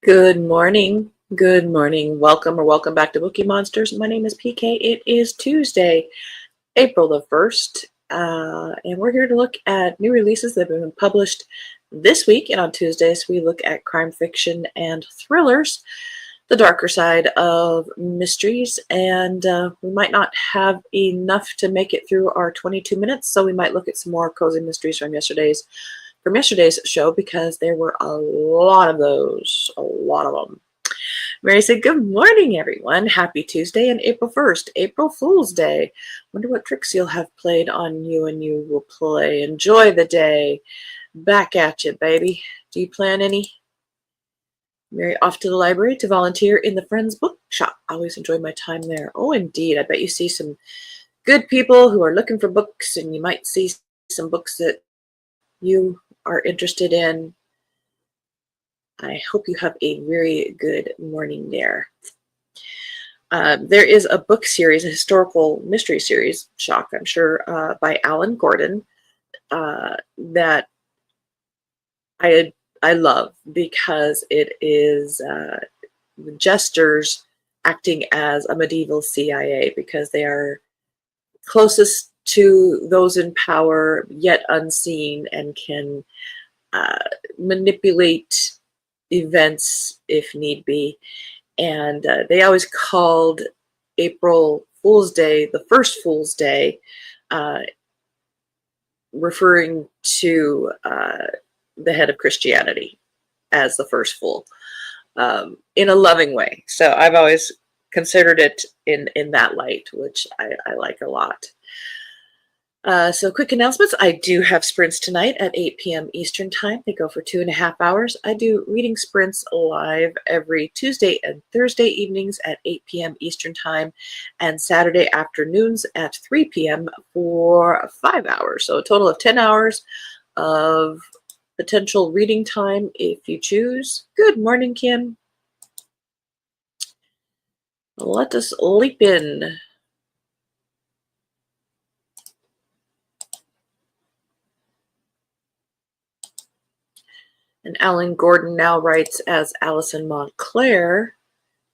Good morning. Good morning. Welcome or welcome back to Bookeemonsters. My name is PK. It is Tuesday, April the 1st, and we're here to look at new releases that have been published this week. And on Tuesdays, we look at crime fiction and thrillers, the darker side of mysteries. And we might not have enough to make it through our 22 minutes, so we might look at some more cozy mysteries from yesterday's show because there were a lot of those, a lot of them. Mary said, good morning, everyone. Happy Tuesday and April 1st, April Fool's Day. Wonder what tricks you'll have played on you and you will play. Enjoy the day. Back at you, baby. Do you plan any? Mary off to the library to volunteer in the Friends Bookshop. I always enjoy my time there. Oh, indeed. I bet you see some good people who are looking for books, and you might see some books that you are interested in. I hope you have a very good morning there. There is a book series, a historical mystery series, shock, I'm sure, by Alan Gordon that I love because it is jesters acting as a medieval CIA because they are closest to those in power, yet unseen, and can manipulate events if need be. And they always called April Fool's Day the first Fool's Day, referring to the head of Christianity as the first fool, in a loving way. So I've always considered it in that light, which I like a lot. So quick announcements. I do have sprints tonight at 8 p.m. Eastern Time. They go for 2.5 hours. I do reading sprints live every Tuesday and Thursday evenings at 8 p.m. Eastern Time and Saturday afternoons at 3 p.m. for 5 hours. So a total of 10 hours of potential reading time if you choose. Good morning, Kim. Let us leap in. And Alan Gordon now writes as Alison Montclair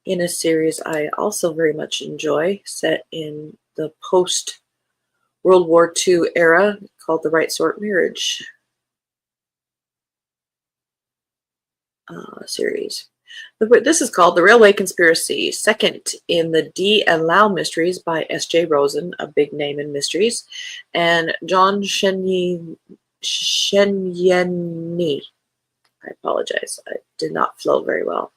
in a series I also very much enjoy, set in the post-World War II era called The Right Sort Marriage series. This is called The Railway Conspiracy, second in the Dee and Lau mysteries by S.J. Rosen, a big name in mysteries, and John Shenyeni. I apologize. It did not flow very well.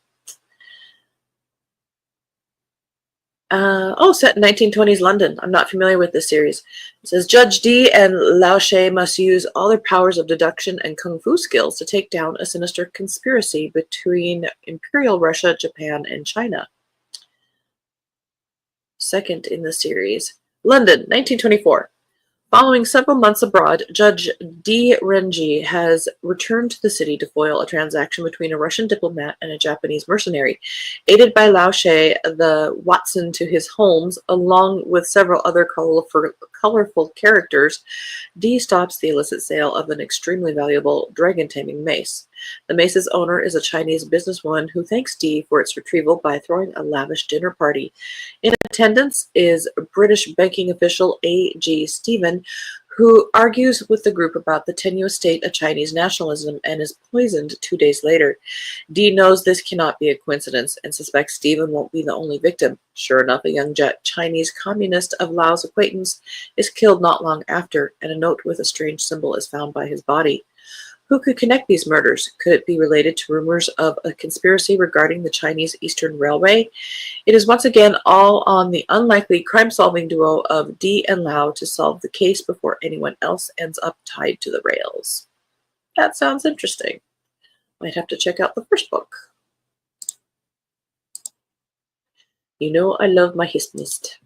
Set in 1920s London. I'm not familiar with this series. It says Judge Dee and Lao She must use all their powers of deduction and kung fu skills to take down a sinister conspiracy between Imperial Russia, Japan, and China. Second in the series. London, 1924. Following several months abroad, Judge D. Renji has returned to the city to foil a transaction between a Russian diplomat and a Japanese mercenary. Aided by Lao She, the Watson to his Holmes, along with several other colorful characters, D stops the illicit sale of an extremely valuable dragon-taming mace. The mace's owner is a Chinese businesswoman who thanks D for its retrieval by throwing a lavish dinner party. In attendance is British banking official A.G. Stephen, who argues with the group about the tenuous state of Chinese nationalism and is poisoned 2 days later. D knows this cannot be a coincidence and suspects Stephen won't be the only victim. Sure enough, a young Chinese communist of Lao's acquaintance is killed not long after, and a note with a strange symbol is found by his body. Who could connect these murders? Could it be related to rumors of a conspiracy regarding the Chinese Eastern Railway? It is once again all on the unlikely crime-solving duo of Dee and Lau to solve the case before anyone else ends up tied to the rails. That sounds interesting. Might have to check out the first book. You know I love my Hismist.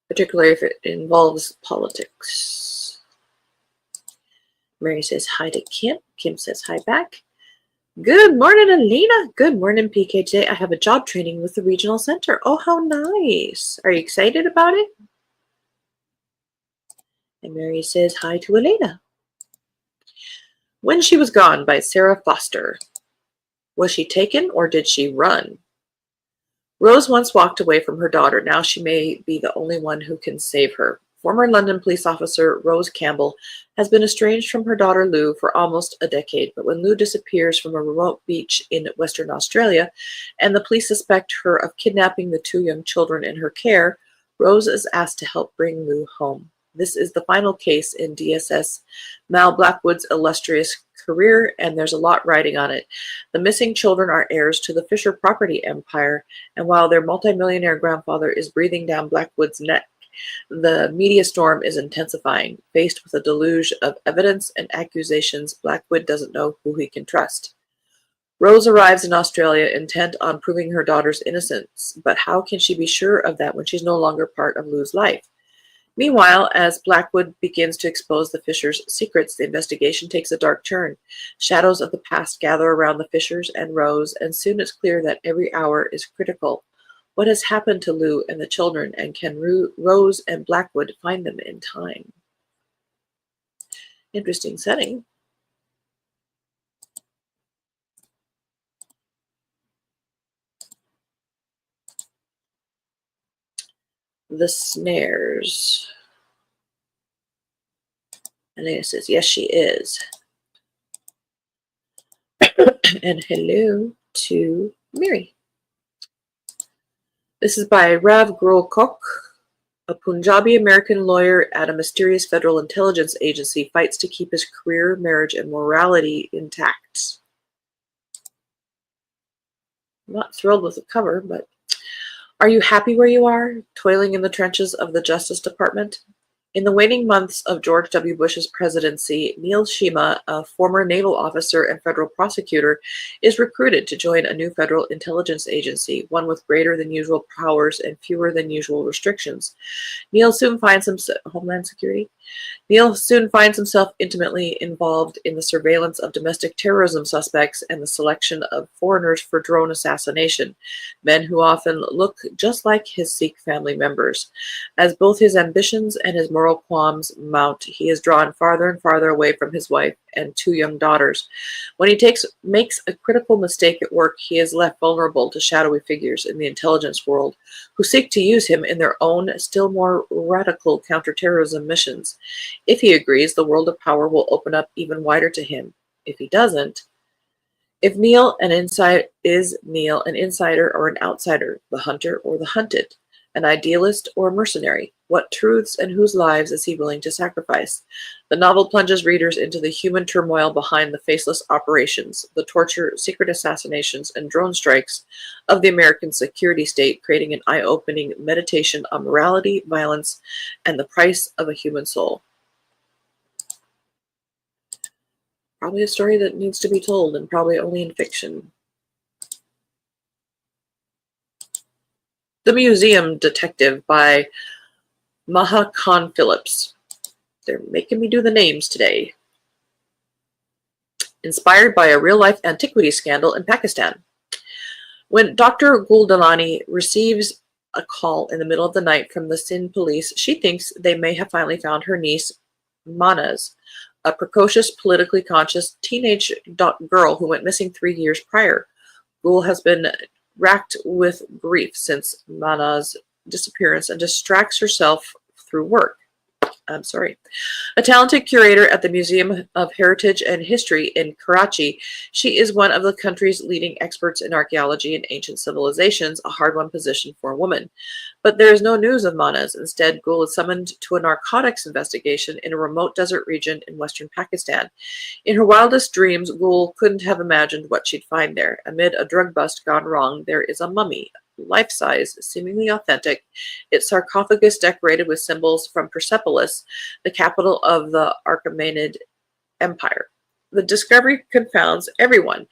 Particularly if it involves politics. Mary says hi to Kim. Kim says hi back. Good morning, Alina. Good morning, PK. Today I have a job training with the regional center. Oh, how nice. Are you excited about it? And Mary says hi to Elena. When She Was Gone by Sarah Foster. Was she taken or did she run? Rose once walked away from her daughter. Now she may be the only one who can save her. Former London police officer Rose Campbell has been estranged from her daughter Lou for almost a decade, but when Lou disappears from a remote beach in Western Australia and the police suspect her of kidnapping the two young children in her care, Rose is asked to help bring Lou home. This is the final case in DSS Mal Blackwood's illustrious career, and there's a lot riding on it. The missing children are heirs to the Fisher property empire, and while their multimillionaire grandfather is breathing down Blackwood's neck, the media storm is intensifying. Faced with a deluge of evidence and accusations, Blackwood doesn't know who he can trust. Rose arrives in Australia intent on proving her daughter's innocence, but how can she be sure of that when she's no longer part of Lou's life? Meanwhile, as Blackwood begins to expose the Fishers' secrets, the investigation takes a dark turn. Shadows of the past gather around the Fishers and Rose, and soon it's clear that every hour is critical. What has happened to Lou and the children, and can Rose and Blackwood find them in time? Interesting setting. The snares. And it says, yes, she is. And hello to Miri. This is by Rav Gurulkok. A Punjabi-American lawyer at a mysterious federal intelligence agency fights to keep his career, marriage, and morality intact. I'm not thrilled with the cover, but are you happy where you are, toiling in the trenches of the Justice Department? In the waning months of George W. Bush's presidency, Neil Shima, a former naval officer and federal prosecutor, is recruited to join a new federal intelligence agency, one with greater than usual powers and fewer than usual restrictions. Neil soon finds himself Homeland Security. Neil soon finds himself intimately involved in the surveillance of domestic terrorism suspects and the selection of foreigners for drone assassination, men who often look just like his Sikh family members. As both his ambitions and his moral qualms mount, he is drawn farther and farther away from his wife and two young daughters. When he makes a critical mistake at work, he is left vulnerable to shadowy figures in the intelligence world who seek to use him in their own, still more radical counterterrorism missions. If he agrees, the world of power will open up even wider to him. If he doesn't, is Neil an insider or an outsider, the hunter or the hunted, an idealist or a mercenary? What truths and whose lives is he willing to sacrifice? The novel plunges readers into the human turmoil behind the faceless operations, the torture, secret assassinations, and drone strikes of the American security state, creating an eye-opening meditation on morality, violence, and the price of a human soul. Probably a story that needs to be told, and probably only in fiction. The Museum Detective by Maha Khan Phillips. They're making me do the names today. Inspired by a real-life antiquity scandal in Pakistan. When Dr. Guldalani receives a call in the middle of the night from the Sindh police, she thinks they may have finally found her niece, Manaz, a precocious, politically conscious teenage girl who went missing 3 years prior. Gul has been racked with grief since Manaz's disappearance and distracts herself through work. A talented curator at the Museum of Heritage and History in Karachi, she is one of the country's leading experts in archaeology and ancient civilizations, a hard-won position for a woman. But there is no news of Manaz. Instead, Gul is summoned to a narcotics investigation in a remote desert region in western Pakistan. In her wildest dreams, Gul couldn't have imagined what she'd find there. Amid a drug bust gone wrong, there is a mummy, life-size, seemingly authentic, its sarcophagus decorated with symbols from Persepolis, the capital of the Achaemenid Empire. The discovery confounds everyone.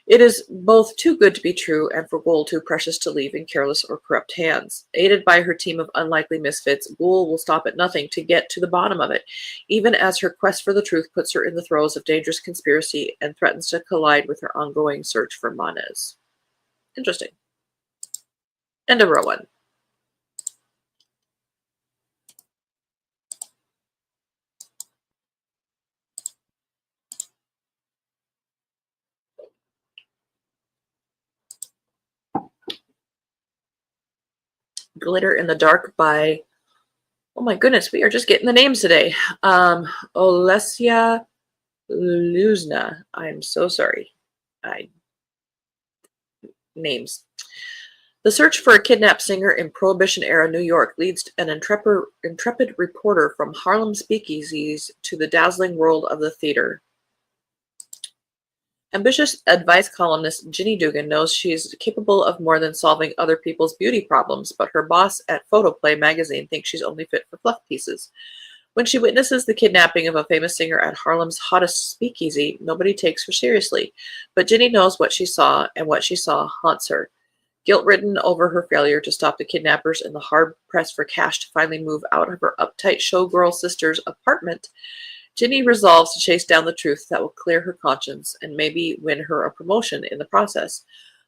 It is both too good to be true and for Gul too precious to leave in careless or corrupt hands. Aided by her team of unlikely misfits, Gul will stop at nothing to get to the bottom of it, even as her quest for the truth puts her in the throes of dangerous conspiracy and threatens to collide with her ongoing search for Manaz. Interesting. And a Rowan. Glitter in the Dark by, oh my goodness, we are just getting the names today. Olesia Luzna. I'm so sorry. I Names. The search for a kidnapped singer in Prohibition-era New York leads an intrepid reporter from Harlem speakeasies to the dazzling world of the theater. Ambitious advice columnist Ginny Dugan knows she's capable of more than solving other people's beauty problems, but her boss at Photoplay magazine thinks she's only fit for fluff pieces. When she witnesses the kidnapping of a famous singer at Harlem's hottest speakeasy, nobody takes her seriously. But Ginny knows what she saw, and what she saw haunts her. Guilt-ridden over her failure to stop the kidnappers and the hard-pressed for cash to finally move out of her uptight showgirl sister's apartment, Ginny resolves to chase down the truth that will clear her conscience and maybe win her a promotion in the process.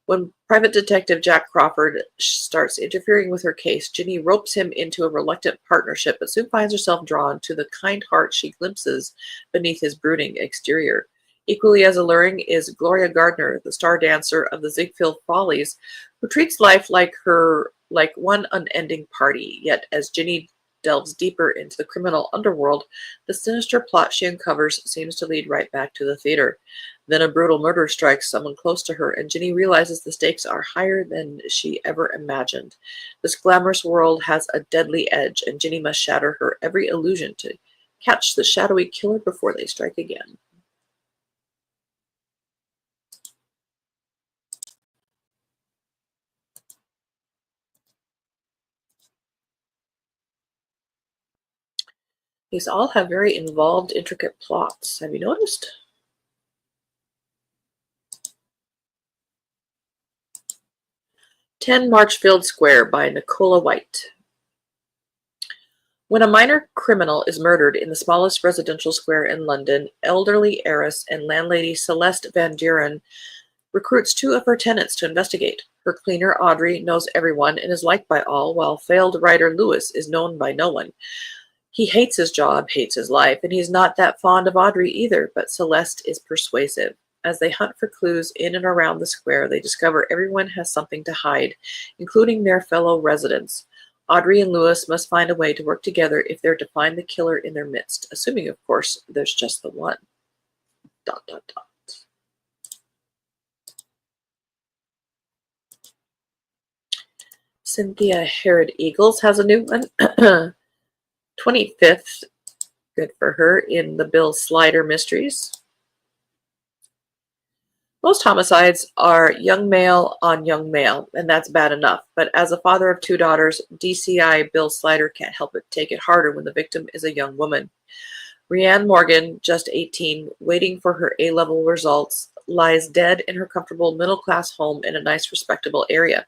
When private detective Jack Crawford starts interfering with her case, Ginny ropes him into a reluctant partnership, but soon finds herself drawn to the kind heart she glimpses beneath his brooding exterior. Equally as alluring is Gloria Gardner, the star dancer of the Ziegfeld Follies, who treats life like one unending party. Yet as Ginny delves deeper into the criminal underworld, the sinister plot she uncovers seems to lead right back to the theater. Then a brutal murder strikes someone close to her, and Ginny realizes the stakes are higher than she ever imagined. This glamorous world has a deadly edge, and Ginny must shatter her every illusion to catch the shadowy killer before they strike again. These all have very involved, intricate plots. Have you noticed? 10 Marchfield Square by Nicola White. When a minor criminal is murdered in the smallest residential square in London, elderly heiress and landlady Celeste Van Duren recruits 2 of her tenants to investigate. Her cleaner Audrey knows everyone and is liked by all, while failed writer Lewis is known by no one. He hates his job, hates his life, and he's not that fond of Audrey either, but Celeste is persuasive. As they hunt for clues in and around the square, they discover everyone has something to hide, including their fellow residents. Audrey and Lewis must find a way to work together if they're to find the killer in their midst, assuming, of course, there's just the one. ... Cynthia Herod Eagles has a new one. 25th, good for her, in the Bill Slider Mysteries. Most homicides are young male on young male, and that's bad enough. But as a father of 2 daughters, DCI Bill Slider can't help but take it harder when the victim is a young woman. Rhiannon Morgan, just 18, waiting for her A-level results, lies dead in her comfortable middle-class home in a nice, respectable area.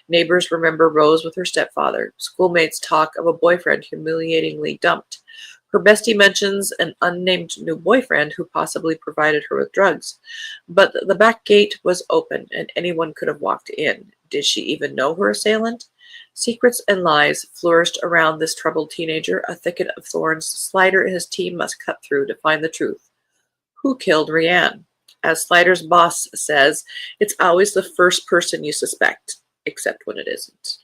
Neighbors remember Rose with her stepfather. Schoolmates talk of a boyfriend humiliatingly dumped. Her bestie mentions an unnamed new boyfriend who possibly provided her with drugs. But the back gate was open, and anyone could have walked in. Did she even know her assailant? Secrets and lies flourished around this troubled teenager, a thicket of thorns Slider and his team must cut through to find the truth. Who killed Rhiannon? As Slider's boss says, it's always the first person you suspect, except when it isn't.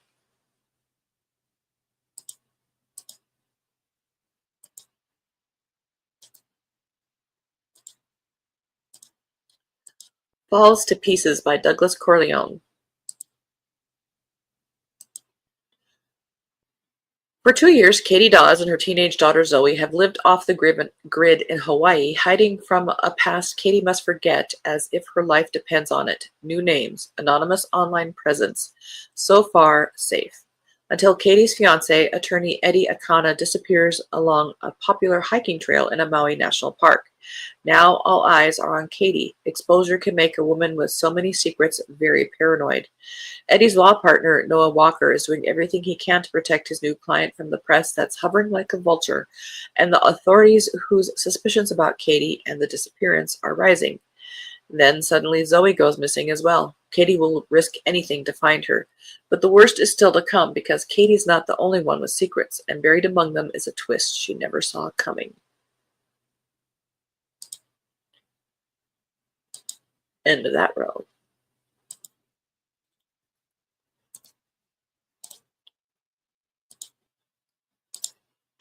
Falls to Pieces by Douglas Corleone. For 2 years, Katie Dawes and her teenage daughter Zoe have lived off the grid in Hawaii, hiding from a past Katie must forget as if her life depends on it. New names, anonymous online presence. So far, safe. Until Katie's fiance, attorney Eddie Akana, disappears along a popular hiking trail in a Maui National Park. Now all eyes are on Katie. Exposure can make a woman with so many secrets very paranoid. Eddie's law partner, Noah Walker, is doing everything he can to protect his new client from the press that's hovering like a vulture, and the authorities whose suspicions about Katie and the disappearance are rising. Then suddenly Zoe goes missing as well. Katie will risk anything to find her. But the worst is still to come because Katie's not the only one with secrets, and buried among them is a twist she never saw coming. End of that row.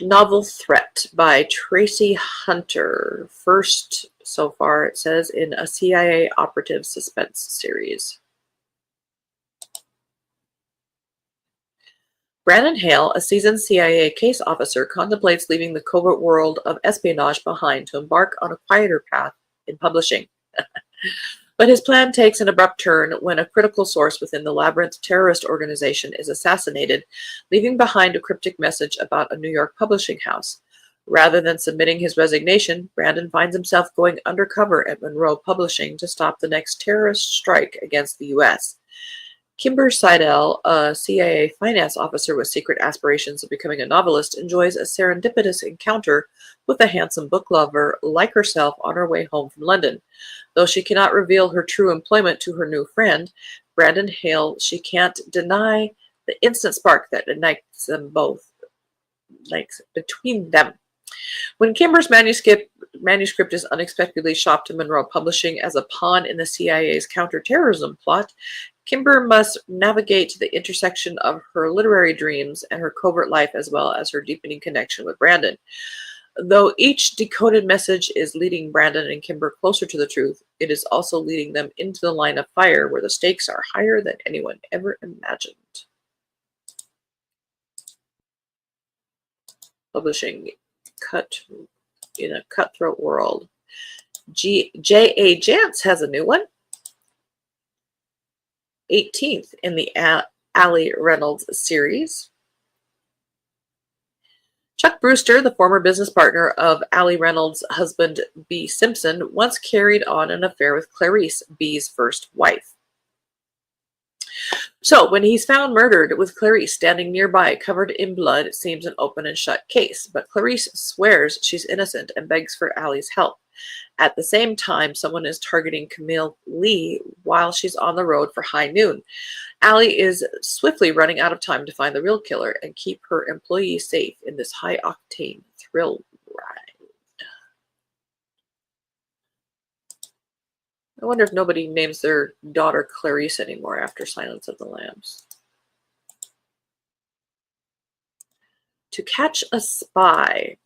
Novel Threat by Tracy Hunter. First, so far, it says, in a CIA operative suspense series. Brandon Hale, a seasoned CIA case officer, contemplates leaving the covert world of espionage behind to embark on a quieter path in publishing. But his plan takes an abrupt turn when a critical source within the Labyrinth terrorist organization is assassinated, leaving behind a cryptic message about a New York publishing house. Rather than submitting his resignation, Brandon finds himself going undercover at Monroe Publishing to stop the next terrorist strike against the U.S. Kimber Seidel, a CIA finance officer with secret aspirations of becoming a novelist, enjoys a serendipitous encounter with a handsome book lover like herself on her way home from London. Though she cannot reveal her true employment to her new friend, Brandon Hale, she can't deny the instant spark that ignites them both, like between them. When Kimber's manuscript is unexpectedly shopped to Monroe Publishing as a pawn in the CIA's counterterrorism plot, Kimber must navigate the intersection of her literary dreams and her covert life, as well as her deepening connection with Brandon. Though each decoded message is leading Brandon and Kimber closer to the truth, it is also leading them into the line of fire where the stakes are higher than anyone ever imagined. Publishing in a cutthroat world. J.A. Jance has a new one. 18th in the Ali Reynolds series. Chuck Brewster, the former business partner of Ali Reynolds' husband, B. Simpson, once carried on an affair with Clarice, B's first wife. So, when he's found murdered with Clarice standing nearby, covered in blood, it seems an open and shut case. But Clarice swears she's innocent and begs for Ali's help. At the same time, someone is targeting Camille Lee while she's on the road for high noon. Ali is swiftly running out of time to find the real killer and keep her employees safe in this high-octane thrill ride. I wonder if nobody names their daughter Clarice anymore after Silence of the Lambs. To Catch a Spy.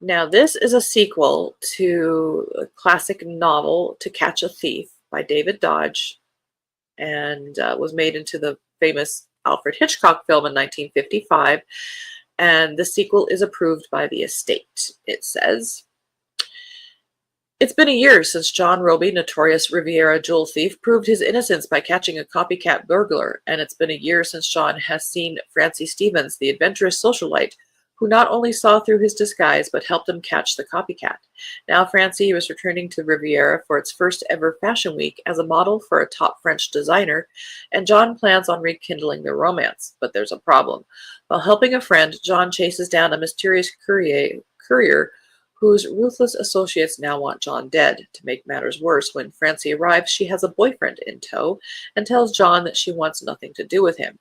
Now, this is a sequel to a classic novel, To Catch a Thief, by David Dodge, and was made into the famous Alfred Hitchcock film in 1955. And the sequel is approved by the estate. It says, "It's been a year since John Roby, notorious Riviera jewel thief, proved his innocence by catching a copycat burglar, and it's been a year since John has seen Francie Stevens, the adventurous socialite, who not only saw through his disguise but helped him catch the copycat. Now Francie was returning to Riviera for its first ever fashion week as a model for a top French designer, and John plans on rekindling their romance. But there's a problem. While helping a friend, John chases down a mysterious courier whose ruthless associates now want John dead. To make matters worse, when Francie arrives, she has a boyfriend in tow and tells John that she wants nothing to do with him.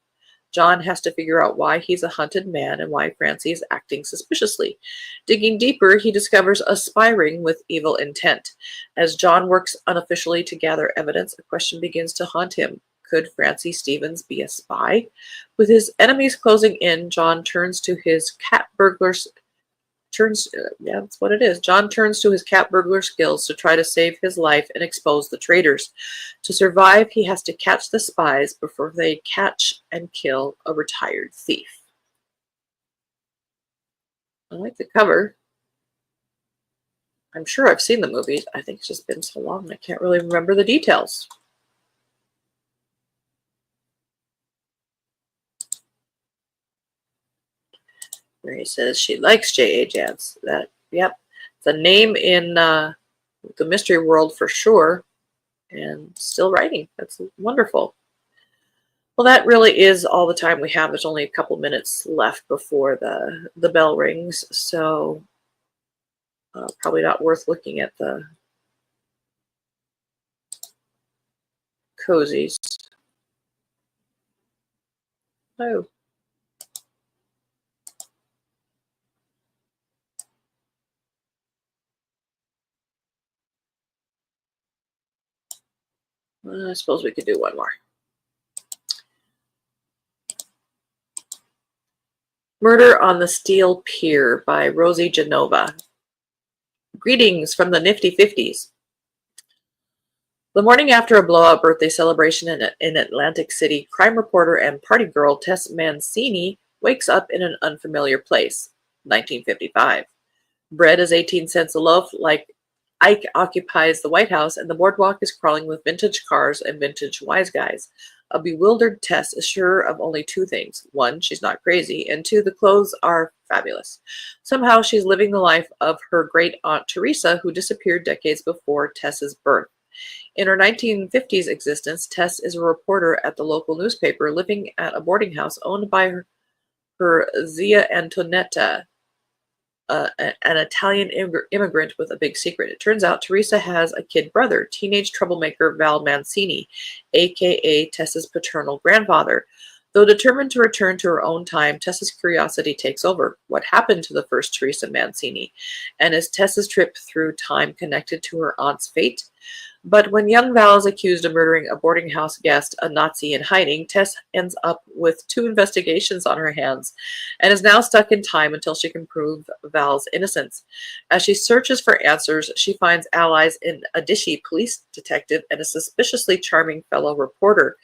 John has to figure out why he's a hunted man and why Francie is acting suspiciously. Digging deeper, he discovers a spy ring with evil intent. As John works unofficially to gather evidence, a question begins to haunt him. Could Francie Stevens be a spy? With his enemies closing in, John turns to his cat burglars that's what it is. John turns to his cat burglar skills to try to save his life and expose the traitors. To survive, he has to catch the spies before they catch and kill a retired thief." I like the cover. I'm sure I've seen the movie. I think it's just been so long I can't really remember the details. Mary says she likes J.A. Jance. Yep. It's a name in the mystery world for sure. And still writing. That's wonderful. Well, that really is all the time we have. There's only a couple minutes left before the bell rings. So probably not worth looking at the cozies. Oh. I suppose we could do one more. Murder on the Steel Pier by Rosie Genova. Greetings from the nifty 50s. The morning after a blowout birthday celebration in Atlantic City, crime reporter and party girl Tess Mancini wakes up in an unfamiliar place. 1955. Bread is 18 cents a loaf, like Ike occupies the White House, and the boardwalk is crawling with vintage cars and vintage wise guys. A bewildered Tess is sure of only two things. One, she's not crazy, and two, the clothes are fabulous. Somehow she's living the life of her great aunt Teresa, who disappeared decades before Tess's birth. In her 1950s existence, Tess is a reporter at the local newspaper, living at a boarding house owned by her Zia Antonietta, an Italian immigrant with a big secret. It turns out Teresa has a kid brother, teenage troublemaker Val Mancini, aka Tessa's paternal grandfather. Though determined to return to her own time, Tessa's curiosity takes over. What happened to the first Teresa Mancini? And is Tessa's trip through time connected to her aunt's fate? But when young Val is accused of murdering a boarding house guest, a Nazi in hiding, Tess ends up with two investigations on her hands and is now stuck in time until she can prove Val's innocence. As she searches for answers, she finds allies in a dishy police detective and a suspiciously charming fellow reporter.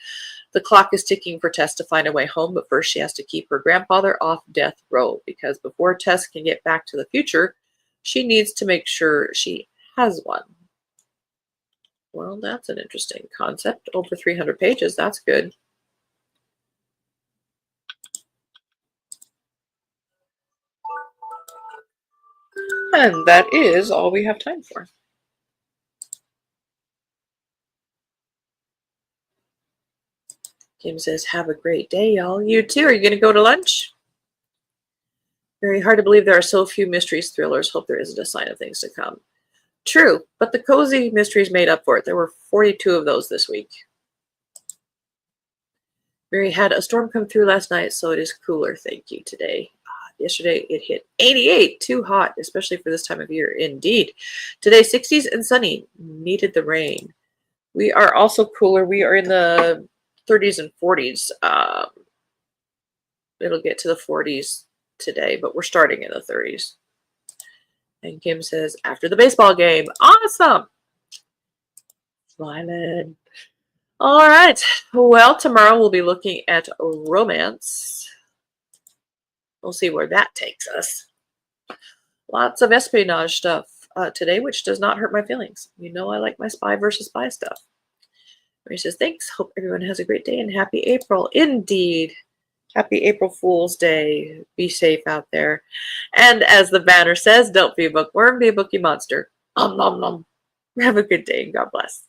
The clock is ticking for Tess to find a way home, but first she has to keep her grandfather off death row, because before Tess can get back to the future, she needs to make sure she has one. Well, that's an interesting concept. Over 300 pages. That's good. And that is all we have time for. Kim says, have a great day, y'all. You too. Are you going to go to lunch? Very hard to believe there are so few mysteries thrillers. Hope there isn't a sign of things to come. True, but the cozy mysteries made up for it. There were 42 of those this week. Mary had a storm come through last night, so it is cooler, thank you, today. Yesterday it hit 88, too hot, especially for this time of year. Indeed. Today, 60s and sunny. Needed the rain. We are also cooler. We are in the 30s and 40s. It'll get to the 40s today, but we're starting in the 30s. And Kim says, after the baseball game. Awesome. Smiling. All right. Well, tomorrow we'll be looking at romance. We'll see where that takes us. Lots of espionage stuff today, which does not hurt my feelings. You know I like my spy versus spy stuff. Mary says, thanks. Hope everyone has a great day and happy April. Indeed. Happy April Fool's Day. Be safe out there. And as the banner says, don't be a bookworm, be a bookie monster. Nom nom nom. Have a good day and God bless.